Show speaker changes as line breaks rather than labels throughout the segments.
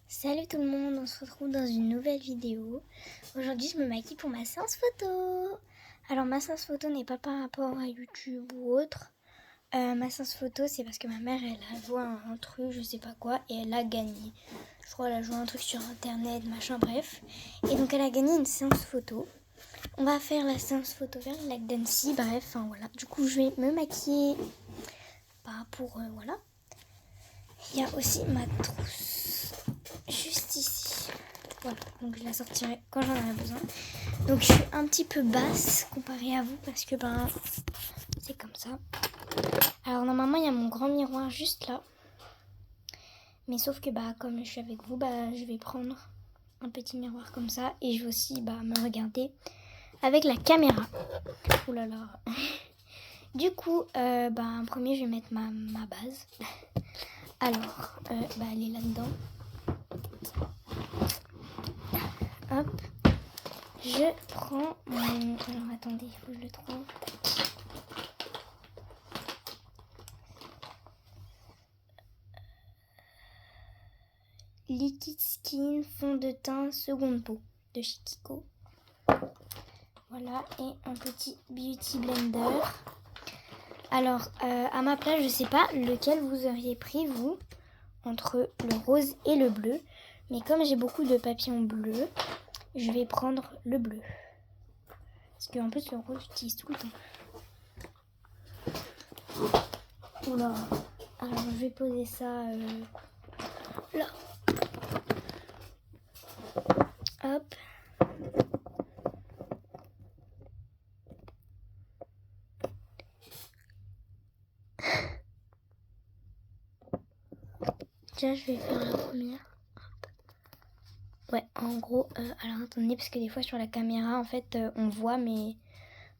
Salut tout le monde, on se retrouve dans une nouvelle vidéo. Aujourd'hui je me maquille pour ma séance photo. Alors ma séance photo n'est pas par rapport à YouTube ou autre. Ma séance photo c'est parce que ma mère elle a joué à un truc, je sais pas quoi, et elle a gagné. Je crois qu'elle a joué à un truc sur internet, machin, bref. Et donc elle a gagné une séance photo. On va faire la séance photo vers le lac d'Annecy, bref, enfin voilà. Du coup je vais me maquiller voilà. Il y a aussi ma trousse juste ici. Voilà, donc je la sortirai quand j'en aurai besoin. Donc je suis un petit peu basse comparée à vous parce que c'est comme ça. Alors normalement il y a mon grand miroir juste là. Mais sauf que comme je suis avec vous, je vais prendre un petit miroir comme ça. Et je vais aussi me regarder avec la caméra. Ouh là là. Du coup, en premier je vais mettre ma base. Alors, elle est là-dedans. Hop. Je prends mon... Alors attendez, il faut que je le trouve. Liquid Skin fond de teint seconde peau de chez Kiko. Voilà, et un petit beauty blender. Alors, à ma place, je sais pas lequel vous auriez pris, vous, entre le rose et le bleu. Mais comme j'ai beaucoup de papillons bleus, je vais prendre le bleu. Parce qu'en plus, le rose, j'utilise tout le temps. Oula. Alors, je vais poser ça là. Hop. Déjà, je vais faire la première. Hop. Ouais, en gros, alors attendez, parce que des fois sur la caméra, en fait, on voit, mais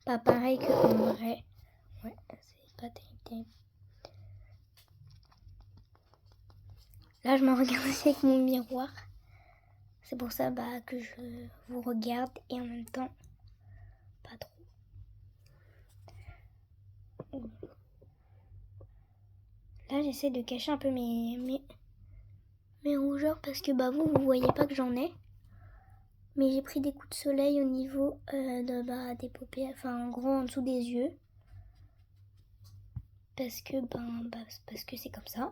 pas pareil qu'en vrai. Ouais, c'est pas terrible. Là, je me regarde aussi avec mon miroir. C'est pour ça que je vous regarde et en même temps, pas trop. Là, j'essaie de cacher un peu mes rougeurs parce que vous voyez pas que j'en ai. Mais j'ai pris des coups de soleil au niveau des paupières, enfin en gros en dessous des yeux. Parce que parce que c'est comme ça.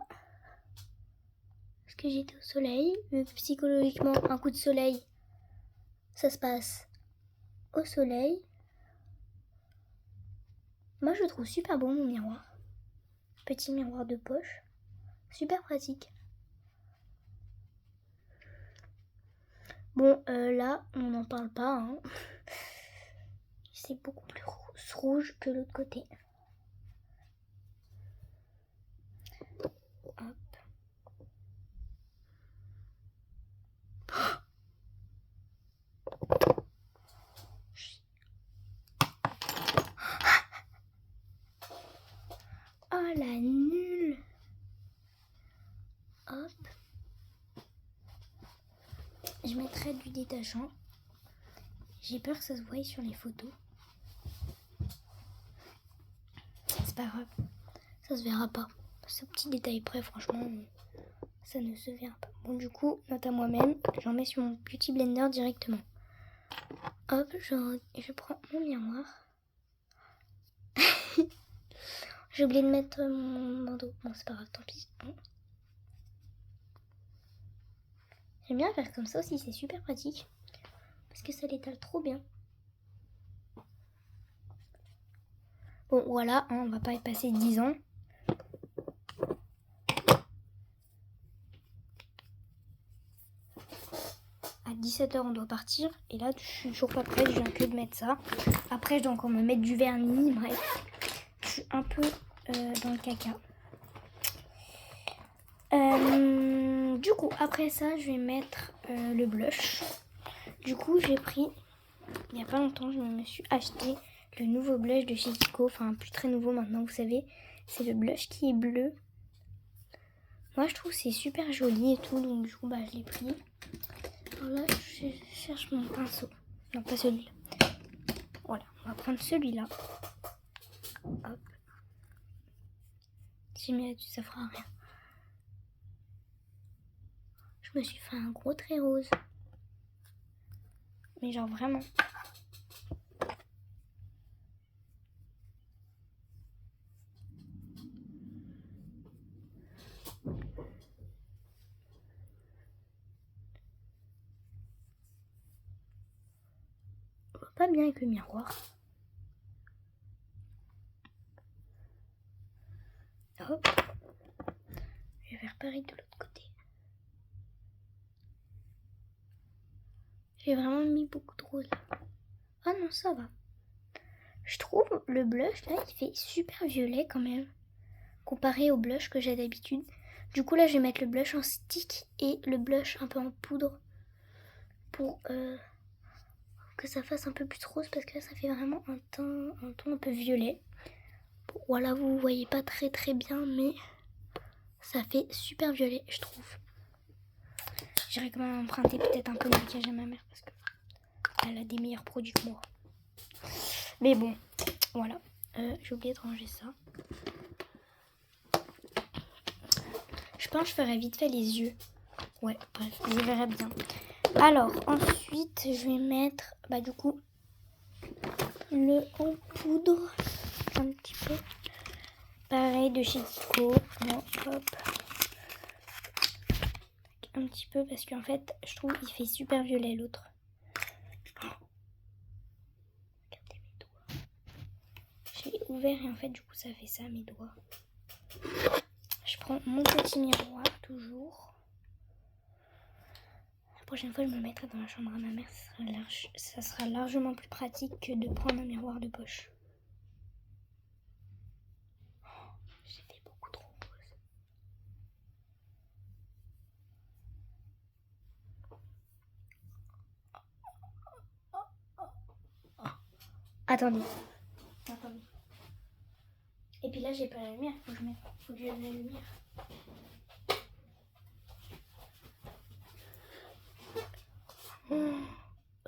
Parce que j'étais au soleil, vu que psychologiquement un coup de soleil, ça se passe au soleil. Moi je le trouve super bon mon miroir. Petit miroir de poche. Super pratique. Bon là on n'en parle pas. Hein. C'est beaucoup plus rouge que l'autre côté. Hop. Oh la nulle. Hop. Je mettrai du détachant. J'ai peur que ça se voie sur les photos. C'est pas grave. Ça se verra pas. Ce petit détail près, franchement, ça ne se verra pas. Bon, du coup, note à moi-même, j'en mets sur mon beauty blender directement. Hop, je prends mon miroir. J'ai oublié de mettre mon bandeau. Bon, c'est pas grave, tant pis. Bon. J'aime bien faire comme ça aussi, c'est super pratique. Parce que ça l'étale trop bien. Bon, voilà, on va pas y passer 10 ans. À 17h, on doit partir. Et là, je suis toujours pas prête, je viens que de mettre ça. Après, je dois encore me mettre du vernis. Bref, je suis un peu dans le caca. Du coup, après ça, je vais mettre le blush. Du coup, j'ai pris, il n'y a pas longtemps, je me suis acheté le nouveau blush de chez Kiko. Enfin, plus très nouveau maintenant, vous savez. C'est le blush qui est bleu. Moi, je trouve que c'est super joli et tout. Donc, du coup, je l'ai pris. Alors là, je cherche mon pinceau. Non, pas celui-là. Voilà, on va prendre celui-là. Hop. Si je mets là-dessus, ça fera rien. Je Je me suis fait un gros trait rose. Mais genre vraiment. Je vois pas bien avec le miroir. Hop. Je vais faire pareil de l'autre côté. J'ai vraiment mis beaucoup de rose. Ah non, ça va. Je trouve le blush là, il fait super violet quand même. Comparé au blush que j'ai d'habitude. Du coup là, je vais mettre le blush en stick et le blush un peu en poudre. Pour que ça fasse un peu plus rose. Parce que là, ça fait vraiment un ton un peu violet. Voilà, vous voyez pas très bien, mais ça fait super violet, je trouve. J'irai quand même emprunter peut-être un peu de maquillage à ma mère parce qu'elle a des meilleurs produits que moi. Mais bon, voilà. J'ai oublié de ranger ça. Je pense que je ferai vite fait les yeux. Ouais, bref, je verrai bien. Alors, ensuite, je vais mettre, du coup, le en poudre. Un petit peu. Pareil de chez Kiko. Non, hop. Un petit peu parce qu'en fait, je trouve qu'il fait super violet l'autre. Regardez mes doigts. J'ai ouvert et en fait, du coup, ça fait ça, mes doigts. Je prends mon petit miroir, toujours. La prochaine fois, je me mettrai dans la chambre à ma mère. Ça sera largement plus pratique que de prendre un miroir de poche. J'ai fait beaucoup trop rose. Attendez. Et puis là, j'ai pas la lumière. Faut que je mette la lumière.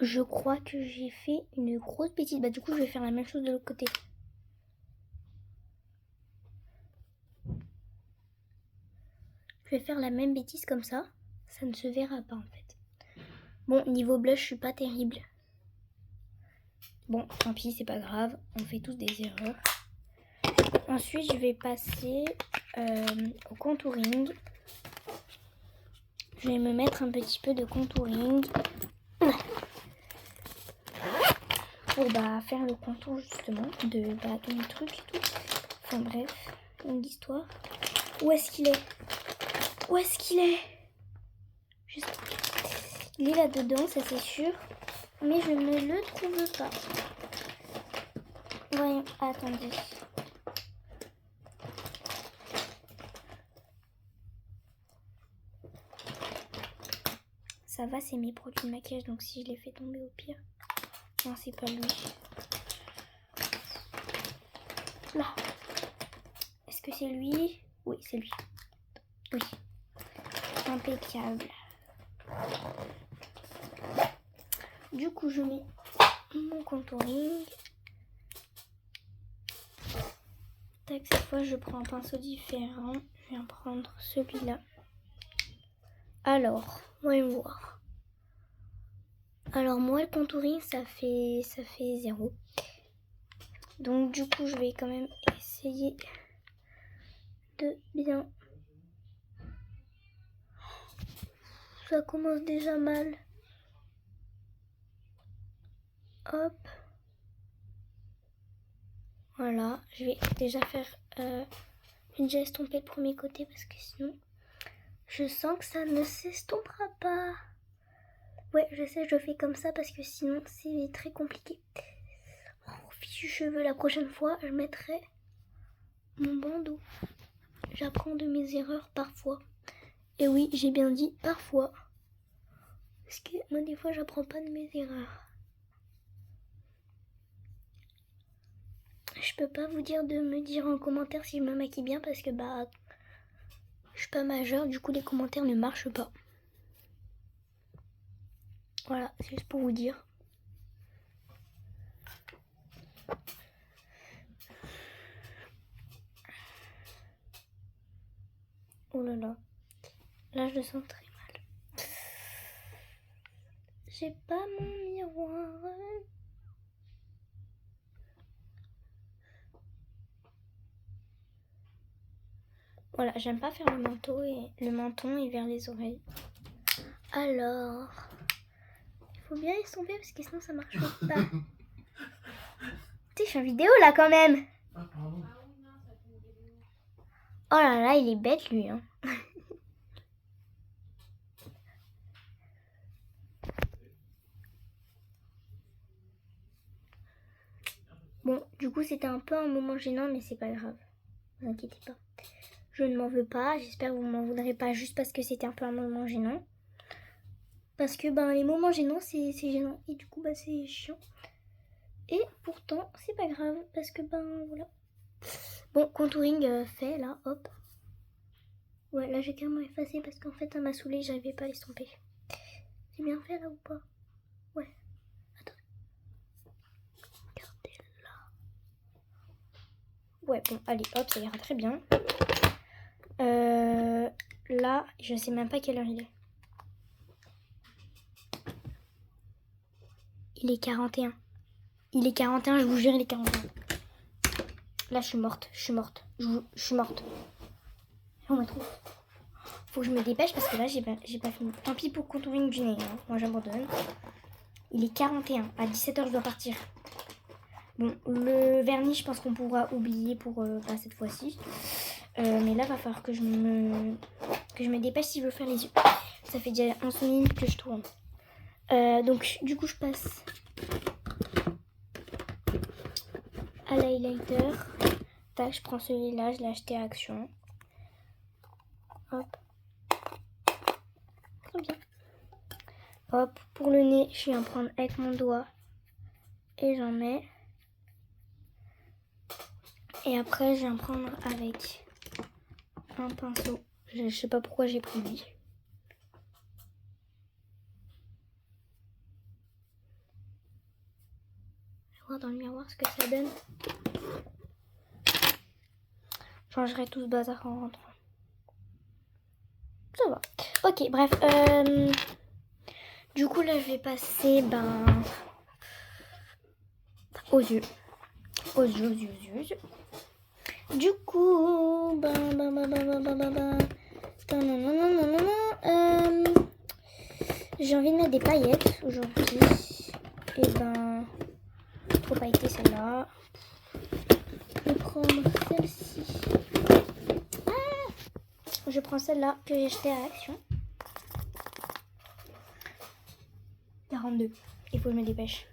Je crois que j'ai fait une grosse bêtise. Du coup, je vais faire la même chose de l'autre côté. Je vais faire la même bêtise comme ça. Ça ne se verra pas en fait. Bon, niveau blush, je suis pas terrible. Bon, tant pis, c'est pas grave. On fait tous des erreurs. Ensuite, je vais passer au contouring. Je vais me mettre un petit peu de contouring pour faire le contour justement de mes trucs et tout. Enfin bref, longue histoire. Où est-ce qu'il est? Où est-ce qu'il est? Juste... Il est là-dedans, ça c'est sûr. Mais je ne le trouve pas. Voyons, attendez. Ça va, c'est mes produits de maquillage, donc si je les fais tomber au pire. Non, c'est pas lui. Là. Est-ce que c'est lui? Oui, c'est lui. Oui. Impeccable. Du coup, je mets mon contouring. Tac, cette fois, je prends un pinceau différent. Je viens prendre celui-là. Alors, voyons voir. Alors, moi, le contouring, ça fait 0. Donc, du coup, je vais quand même essayer de bien... Ça commence déjà mal. Hop. Voilà, je vais déjà faire une déjà estomper le premier côté parce que sinon je sens que ça ne s'estompera pas. Ouais, je sais, je fais comme ça parce que sinon c'est très compliqué. Oh, fichu cheveux, la prochaine fois je mettrai mon bandeau. J'apprends de mes erreurs parfois. Et oui, j'ai bien dit parfois. Parce que moi des fois j'apprends pas de mes erreurs. Je peux pas vous dire de me dire en commentaire si je me maquille bien parce que je suis pas majeure, du coup les commentaires ne marchent pas. Voilà, c'est juste pour vous dire. Oh là là. Là je le sens très mal. j'ai pas mon miroir. Voilà, j'aime pas faire le menton et vers les oreilles. Alors, il faut bien estomper parce que sinon ça marche pas. Tu sais, je suis en vidéo là quand même.
Ah, pardon.
Oh là là, il est bête lui. Hein. Bon, du coup, c'était un peu un moment gênant, mais c'est pas grave. Ne vous inquiétez pas. Je ne m'en veux pas. J'espère que vous m'en voudrez pas juste parce que c'était un peu un moment gênant. Parce que ben, les moments gênants, c'est gênant. Et du coup, bah, c'est chiant. Et pourtant, c'est pas grave. Parce que ben, voilà. Bon, contouring fait là, hop. Ouais, là j'ai carrément effacé parce qu'en fait, ça m'a saoulé, j'arrivais pas à l'estomper. C'est bien fait là ou pas? Ouais. Attends. Regardez là. Ouais, bon, allez, hop, ça ira très bien. Là, je sais même pas quelle heure il est. Il est 41. Il est 41, je vous jure, il est 41. Là, je suis morte. Je suis morte. On me trouve. Faut que je me dépêche parce que là, j'ai pas fini. Tant pis pour contouring du nez. Hein. Moi, j'abandonne. Il est 41. À 17h, je dois partir. Bon, le vernis, je pense qu'on pourra oublier pour pas cette fois-ci. Mais là, va falloir que je me dépêche si je veux faire les yeux. Ça fait déjà 11 minutes que je tourne. Donc, du coup, je passe à l'highlighter. Tac, je prends celui-là, je l'ai acheté à Action. Hop. Très bien. Hop, pour le nez, je viens prendre avec mon doigt. Et j'en mets. Et après, je viens prendre avec un pinceau. Je sais pas pourquoi j'ai pris lui. Je vais voir dans le miroir ce que ça donne. Je changerai tout ce bazar en rentrant. Ça va. Ok, bref. Du coup, là, je vais passer aux yeux. Aux yeux. Du coup, j'ai envie de mettre des paillettes aujourd'hui. Et trop pailleter celle-là. Je vais prendre celle-ci. Je prends celle-là que j'ai achetée à Action. 42. Il faut que je me dépêche.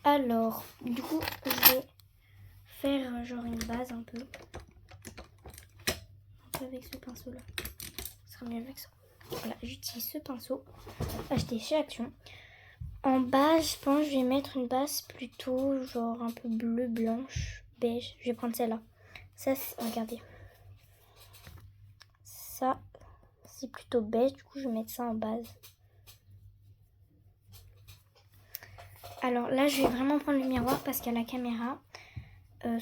Alors, du coup, je vais faire genre une base un peu avec ce pinceau là. Ça sera mieux avec ça. Voilà, j'utilise ce pinceau acheté chez Action. En base, je pense que je vais mettre une base plutôt genre un peu bleu, blanche, beige. Je vais prendre celle-là. Ça, regardez. Ça, c'est plutôt beige. Du coup, je vais mettre ça en base. Alors là, je vais vraiment prendre le miroir parce qu'à la caméra,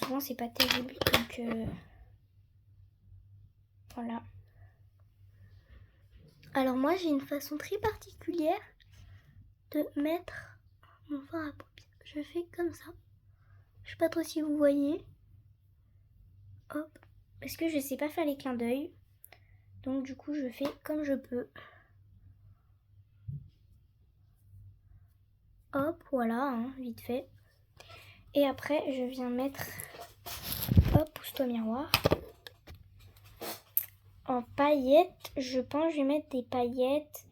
souvent c'est pas terrible. Donc voilà. Alors moi, j'ai une façon très particulière de mettre mon fard à paupières. Je fais comme ça. Je sais pas trop si vous voyez. Hop. Parce que je sais pas faire les clins d'œil. Donc du coup, je fais comme je peux. Hop, voilà, hein, vite fait. Et après, je viens mettre... Hop, pousse-toi miroir. En paillettes, je pense que je vais mettre des paillettes.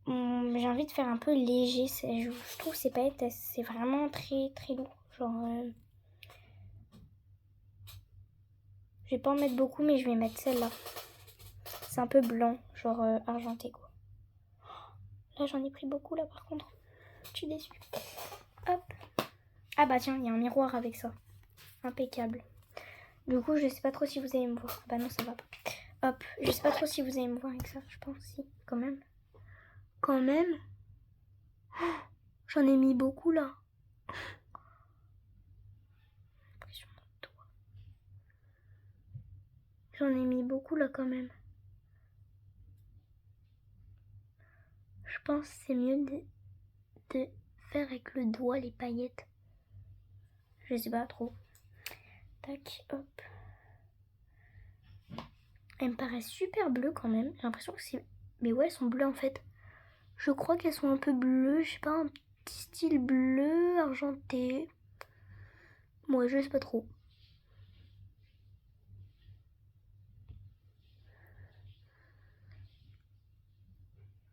J'ai envie de faire un peu léger. Je trouve ces paillettes, c'est vraiment très très lourd. Genre, je vais pas en mettre beaucoup, mais je vais mettre celle-là. C'est un peu blanc, genre argenté quoi. Là, j'en ai pris beaucoup là par contre. Je suis déçue. Hop. Ah bah tiens, il y a un miroir avec ça. Impeccable. Du coup, je sais pas trop si vous allez me voir. Ah bah non, ça va pas. Hop, je sais pas trop si vous allez me voir avec ça. Je pense si, quand même. Quand même. J'en ai mis beaucoup là. J'en ai mis beaucoup là quand même. Je pense que c'est mieux de faire avec le doigt les paillettes. Je sais pas trop. Tac, hop. Elles me paraissent super bleues quand même. J'ai l'impression que c'est... Mais ouais, elles sont bleues en fait. Je crois qu'elles sont un peu bleues. Je sais pas, un petit style bleu argenté. Moi, je sais pas trop.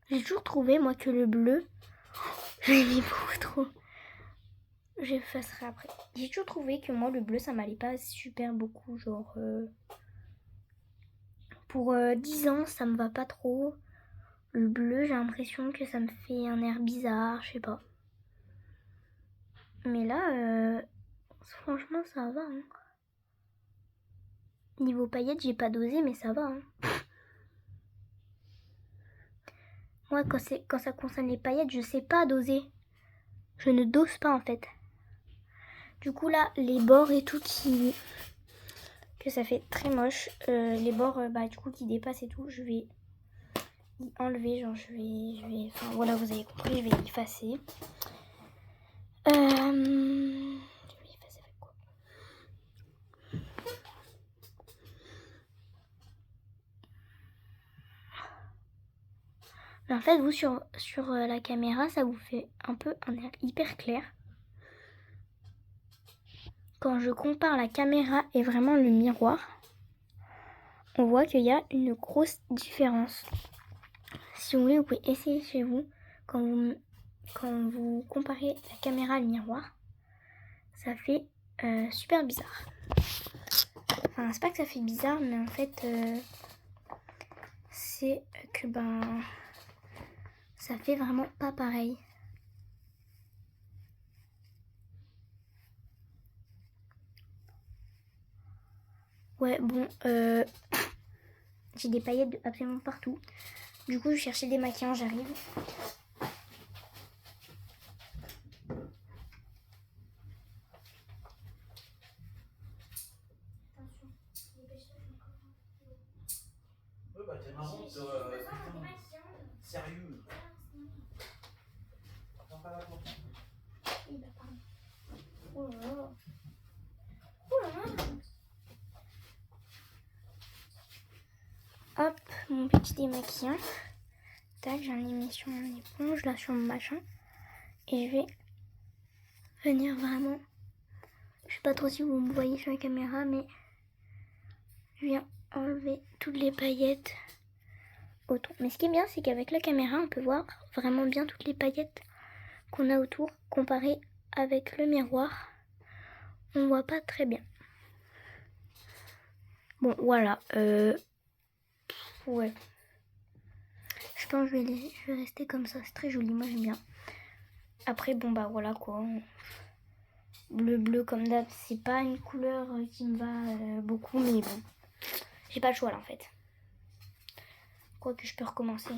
J'ai toujours trouvé, moi, que le bleu... Je l'ai mis beaucoup trop. J'effacerai après. J'ai toujours trouvé que moi, le bleu, ça m'allait pas super beaucoup. Genre... Pour 10 ans, ça me va pas trop. Le bleu, j'ai l'impression que ça me fait un air bizarre, je sais pas. Mais là, franchement, ça va. Hein. Niveau paillettes, j'ai pas dosé, mais ça va. Hein. Moi, quand ça concerne les paillettes, je sais pas doser. Je ne dose pas, en fait. Du coup, là, les bords et tout que ça fait très moche. Les bords, du coup, qui dépassent et tout, je vais y enlever. Genre, je vais... Enfin, voilà, vous avez compris, je vais y effacer. Je vais effacer avec quoi? Mais en fait, vous, sur la caméra, ça vous fait un peu un air hyper clair. Quand je compare la caméra et vraiment le miroir, on voit qu'il y a une grosse différence. Si vous voulez, vous pouvez essayer chez vous. Quand vous comparez la caméra et le miroir, ça fait super bizarre. Enfin, c'est pas que ça fait bizarre, mais en fait, c'est que ça fait vraiment pas pareil. Ouais, bon, j'ai des paillettes absolument partout. Du coup, je cherchais des maquillants, j'arrive.
Ouais, bah t'es marrant, putain. Sérieux. Attends pas là pour toi.
Oui, bah pardon. Oh là là. Oh là là. Hop, mon petit démaquillant. Tac, j'en ai mis sur mon éponge, là sur mon machin. Et je vais venir vraiment... Je sais pas trop si vous me voyez sur la caméra, mais je viens enlever toutes les paillettes autour. Mais ce qui est bien, c'est qu'avec la caméra, on peut voir vraiment bien toutes les paillettes qu'on a autour, comparé avec le miroir. On voit pas très bien. Bon, voilà. Ouais. Je pense que je vais rester comme ça. C'est très joli, moi j'aime bien. Après, bon bah voilà quoi. Bleu comme d'hab, c'est pas une couleur qui me va beaucoup, mais bon. J'ai pas le choix là en fait. Quoique je peux recommencer.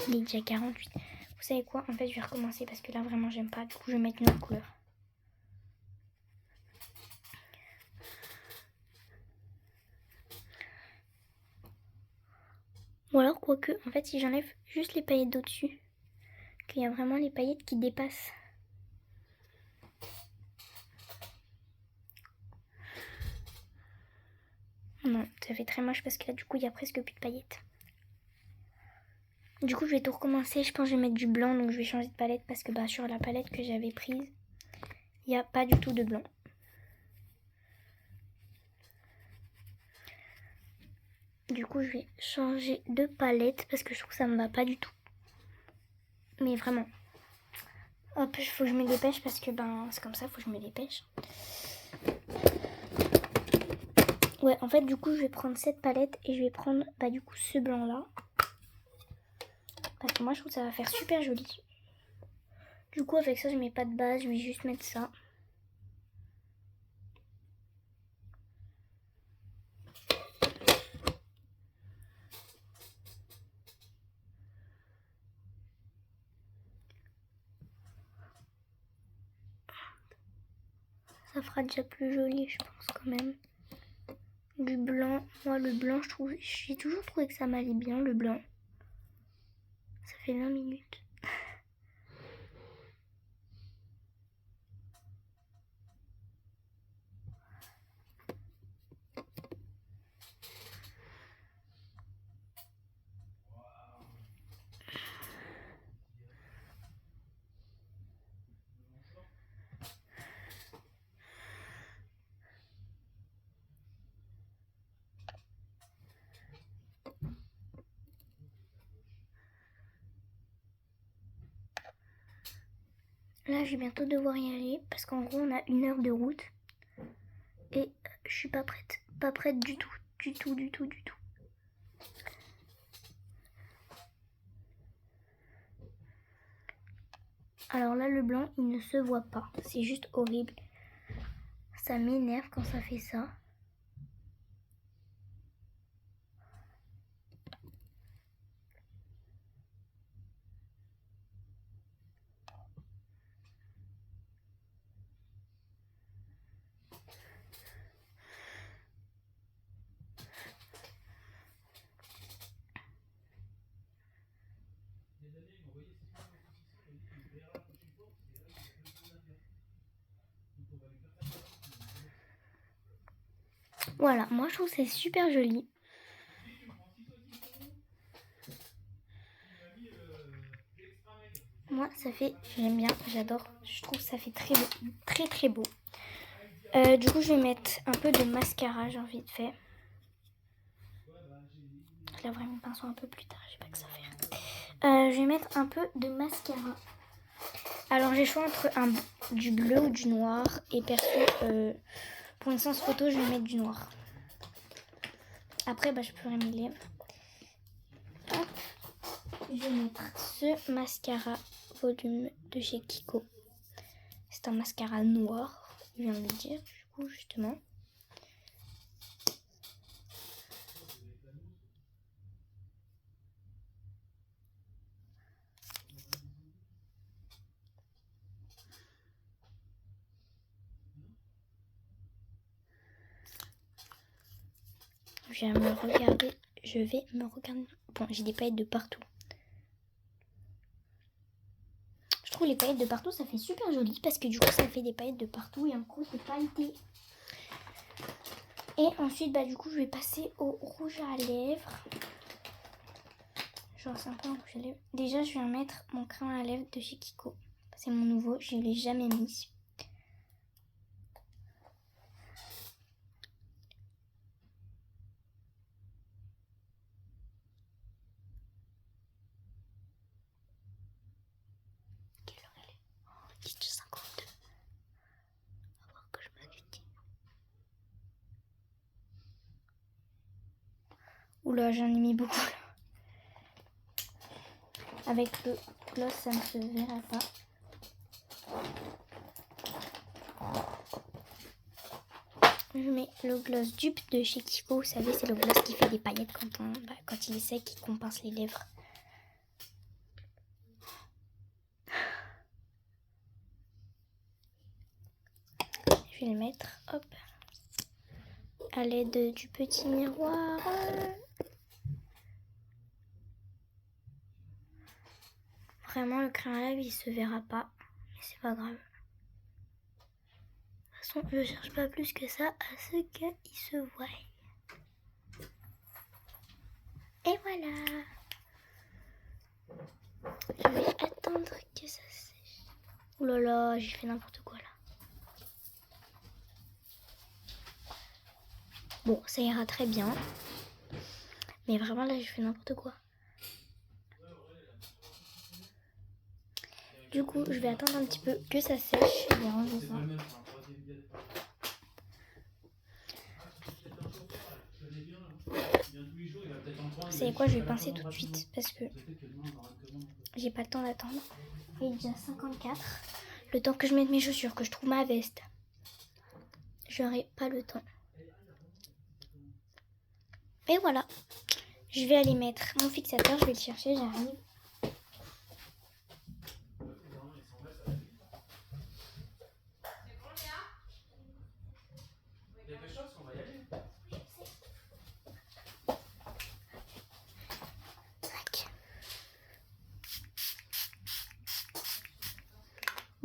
Il est déjà 48. Vous savez quoi? En fait, je vais recommencer parce que là vraiment j'aime pas. Du coup, je vais mettre une autre couleur. Ou alors, quoique, en fait, si j'enlève juste les paillettes d'au-dessus, qu'il y a vraiment les paillettes qui dépassent. Non, ça fait très moche parce que là, du coup, il y a presque plus de paillettes. Du coup, je vais tout recommencer. Je pense que je vais mettre du blanc, donc je vais changer de palette parce que sur la palette que j'avais prise, il n'y a pas du tout de blanc. Du coup, je vais changer de palette parce que je trouve que ça me va pas du tout. Mais vraiment. Hop, il faut que je me dépêche parce que c'est comme ça, il faut que je me dépêche. Ouais, en fait, du coup, je vais prendre cette palette et je vais prendre du coup ce blanc là. Parce que moi, je trouve que ça va faire super joli. Du coup, avec ça, je mets pas de base, je vais juste mettre ça. Ça fera déjà plus joli, je pense, quand même. Du blanc. Moi, le blanc, j'ai toujours trouvé que ça m'allait bien, le blanc. fait 20 minutes. Là, je vais bientôt devoir y aller parce qu'en gros, on a 1 heure de route et je suis pas prête. Pas prête du tout, du tout, du tout, du tout. Alors là, le blanc, il ne se voit pas. C'est juste horrible. Ça m'énerve quand ça fait ça. Voilà, moi je trouve que c'est super joli. Moi ça fait, j'aime bien, j'adore. Je trouve que ça fait très beau, très très beau. Du coup je vais mettre un peu de mascara, j'ai envie de faire. Je laverai mon pinceau un peu plus tard, j'ai pas que ça à faire. Je vais mettre un peu de mascara. Alors j'ai le choix entre du bleu ou du noir. Et perso, pour une séance photo, je vais mettre du noir. Après, je peux reméler. Hop. Je vais mettre ce mascara volume de chez Kiko. C'est un mascara noir, je viens de le dire, du coup, justement. Je vais me regarder. Bon, j'ai des paillettes de partout. Je trouve les paillettes de partout, ça fait super joli parce que du coup, ça fait des paillettes de partout et en gros, c'est pailleté. Et ensuite, du coup, je vais passer au rouge à lèvres. Genre, c'est un peu un rouge à lèvres. Déjà, je vais mettre mon crème à lèvres de chez Kiko. C'est mon nouveau, je ne l'ai jamais mis. Quelle heure elle est? 10h52. On va voir que je m'habitue. Oula, j'en ai mis beaucoup là. Avec le gloss, ça ne se verra pas. Je mets le gloss dupe de chez Kiko. Vous savez, c'est le gloss qui fait des paillettes quand il est sec et qu'on pince les lèvres. Je vais le mettre, hop, à l'aide du petit miroir. Vraiment, le crème à lèvres, il se verra pas. Mais c'est pas grave. De toute façon, je cherche pas plus que ça à ce qu'il se voie. Et voilà. Je vais attendre que ça sèche. Ouh là là, j'ai fait n'importe quoi là. Bon, ça ira très bien. Mais vraiment là, j'ai fait n'importe quoi. Du coup, je vais attendre un petit peu que ça sèche. Je vais ranger ça. Vous savez quoi, je vais pincer tout de suite parce que j'ai pas le temps d'attendre. Il est déjà 54. Le temps que je mette mes chaussures, que je trouve ma veste. J'aurai pas le temps. Et voilà. Je vais aller mettre mon fixateur. Je vais le chercher, j'arrive.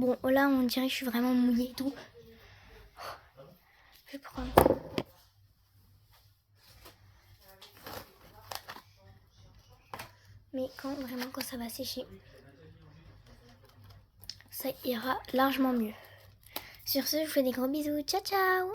Bon, là, on dirait que je suis vraiment mouillée et tout. Je vais prendre. Mais quand ça va sécher, ça ira largement mieux. Sur ce, je vous fais des gros bisous. Ciao, ciao!